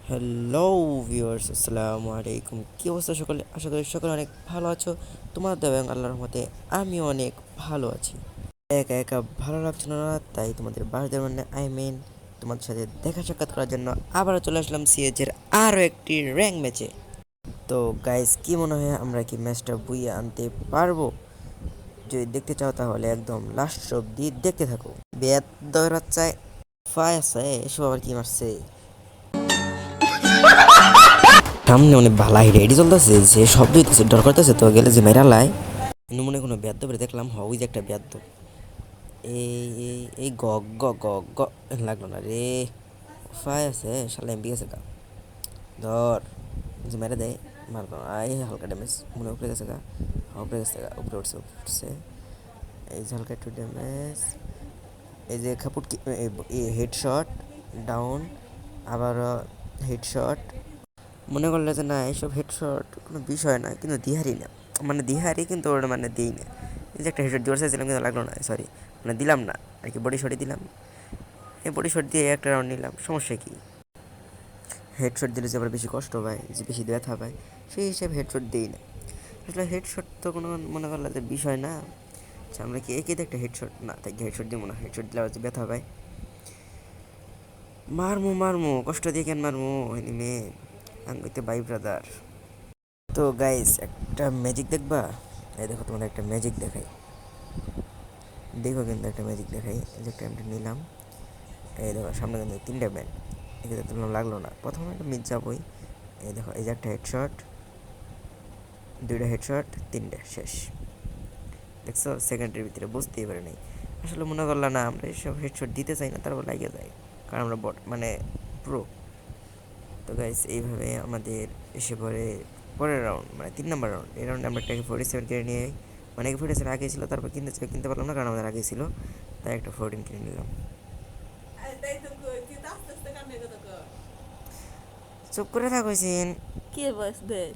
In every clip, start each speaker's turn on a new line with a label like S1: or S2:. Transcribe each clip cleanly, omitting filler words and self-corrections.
S1: Hello viewers, আসসালামু আলাইকুম। কী অবস্থা সকলে? আশা করি সকলে অনেক ভালো আছো। তোমার দেওয়া এবং আল্লাহর রহমতে আমিও অনেক ভালো আছি। একা একা ভালো লাগছিল না, তাই তোমাদের বাসদের মানে তোমাদের সাথে দেখা সাক্ষাৎ করার জন্য আবারও চলে আসলাম সিএজের আরও একটি র্যাঙ্ক ম্যাচে। তো গাইস, কি মনে হয় আমরা কি ম্যাচটা বুইয়ে আনতে পারবো? যদি দেখতে চাও তাহলে একদম লাস্ট অব্দি দেখতে থাকো। বেদ দৌড়াচ্ছায় ফাই আছে, এসব আবার কি মারছে? সামনে অনেক ভালাই রেডি চলতেছে, যে শব্দ হইতেছে ডর করতেছে, তো গেলে যে মেরা লাই মনে কোনো ব্যাদ্য বেড়ে দেখলাম, ওই যে একটা ব্যাদ্য। এই গ গ গ গ লাগলো না রে। ফাই আছে, শালা এমবি গেছে গা। ধর, যে মেরে দেয়, মারলো না। এই হালকা ড্যামেজ মনে উপরে গেছে গা। উপরে গেছে গা, উপরে উঠছে উপরে উঠছে। এই যে হালকা একটু ড্যামেজ। এই যে খাপুট হেডশট ডাউন, আবার হেডশট। মনে করলে যে না, এইসব হেডশট কোনো বিষয় না, কিন্তু দিহারি না, মানে দিহারি কিন্তু ওটা মানে দিই না। এই যে একটা হেডশট জোর চাইছিলাম কিন্তু লাগলো না, সরি, মানে দিলাম না আর কি, বডি শটই দিলাম। এই বডি শট দিয়ে একটা রাউন্ড নিলাম, সমস্যা কি? হেডশট দিলে যে আবার বেশি কষ্ট পায়, যে বেশি ব্যথা পায়, সেই হিসাবে হেডশট দিই না। আসলে হেডশট তো কোনো মনে করলে যে বিষয় না। আচ্ছা, আমরা কি একে একটা হেডশট না, তাই হেডশট দিব না। হেডশট দিলে হচ্ছে ব্যথা পায়। মারমু মারমু, কষ্ট দিয়ে কেন মারমু? এনিমে আঙ্গুইতে বাই ব্রাদার। তো গাইস, একটা ম্যাজিক দেখবা? এই দেখো, তোমাদের একটা ম্যাজিক দেখাই। দেখো কিন্তু একটা ম্যাজিক দেখাই। এই যে একটা এমটি নিলাম। এই দেখো, সামনে কিন্তু তিনটা ব্যান্ড। এখানে তুললাম, লাগলো না। প্রথমে একটা মিস যাবই। এই দেখো, এই যে একটা হেডশট, দুইটা হেডশট, তিনটে শেষ। দেখছো, সেকেন্ডের ভিতরে বুঝতেই পারে নাই। আসলে মনে করলাম না, আমরা এইসব হেডশট দিতে চাই না, তারপর লাগিয়ে যায়, কারণ আমরা বট মানে প্রো। তো গাইস, এইভাবে আমাদের এসে পড়ে পরের রাউন্ড, মানে 3 নম্বর রাউন্ড। এই রাউন্ডে আমরা একটা AK-47 কিনে নিয়ে, মানে AK-47 আগে ছিল, তারপর কিনতে পারলাম না, কারণ আমাদের আগে ছিল, তাই একটা 14 কিনে নিলাম। চুপ করে থাকইছেন।
S2: কি বয়স বেশ?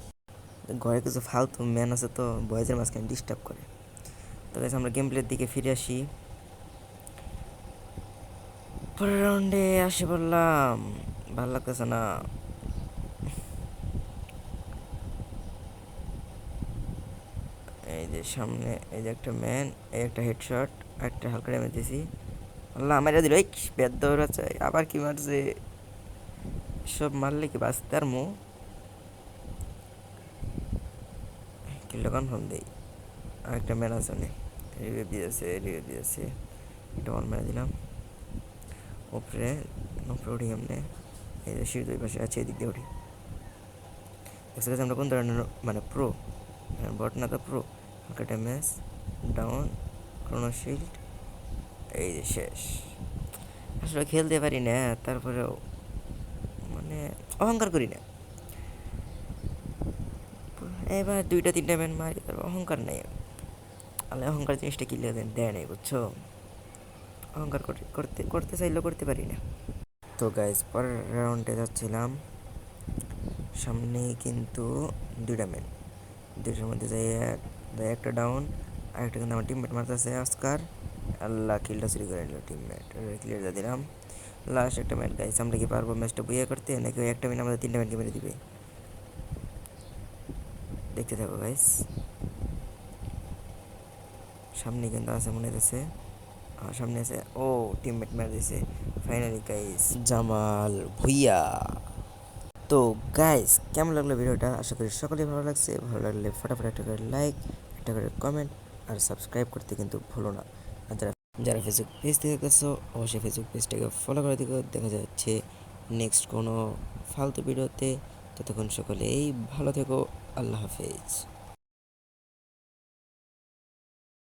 S1: ঘরে কিছু ফালতু ম্যান আছে, তো বয়েজের মাঝখানে ডিস্টার্ব করে। তো গাইস, আমরা গেম প্লের দিকে ফিরে আসি। পরের রাউন্ডে আসে বললাম, ভালো লাগতেছে না। এই যে সামনে, এই যে একটা ম্যান, এই একটা হেডশট, একটা হালকা ড্যামেজ দিছি। আল্লাহ, আমার দিল। এই ব্যাট দৌড়াচ্ছে, আবার কি মারছে? সব মারলে কি বাঁচতে আর মো? কিলটা কনফার্ম দেই। আর একটা ম্যান আছে অনেক, রিভিউ দিয়েছে। এটা অন মেরে দিলাম। উপরে উপরে উঠি এমনি। এই যে সিঁড়ি দুই পাশে আছে, এদিক দিয়ে উঠি। দেখতে গেছে আমরা কোন ধরনের মানে প্রো, বট না তো প্রো। হালকা ড্যামেজ ডাউন, ক্রোনো শিল্ড। এই যে শেষ। আসলে খেলতে পারি না, তারপরেও মানে অহংকার করি না। এবার দুইটা তিনটা ম্যান মারি, তারপর অহংকার নেই। আলে অহংকার জিনিসটা কি দেয় নেই, বুঝছো? অহংকার করতে করতে চাইলেও করতে পারি না। তো গাইজ, পরের রাউন্ডে যাচ্ছিলাম। সামনে কিন্তু দুইটা ম্যান, দুইটার মধ্যে যাই একটা ডাউন, আর একটা কিন্তু আমার টিমমেট মারতেছে অস্কার। আল্লাহ, কিলটা চুরি করে নিল টিমমেট, ক্লিয়ার যা দিলাম। লাস্ট একটা ম্যাচ গাইজ, আমরা কি পারবো ম্যাচটা বুইয়া করতে, নাকি ওই একটা ম্যান আমাদের তিনটা ম্যানকে মেরে দিবে? দেখতে থাকো গাইজ। সামনে কিন্তু আছে মনে হচ্ছে, সামনে আছে। ও, টিমমেট মেরে দিছে ফাইনালি গাইস, জামাল ভুইয়া। তো গাইস, কেমন লাগলো ভিডিওটা? আশা করি সকলেই ভালো লাগছে। ভালো লাগলে ফটাফট একটা করে লাইক, একটা করে কমেন্ট, আর সাবস্ক্রাইব করতে কিন্তু ভুলো না। আর যারা যারা ফেসবুক পেজ থেকে দেখছো, অবশ্যই ফেসবুক পেজটাকে ফলো করে দিকে। দেখা যাচ্ছে নেক্সট কোনো ফালতু ভিডিওতে। ততক্ষণ সকলেই ভালো থেকো। আল্লাহ হাফেজ।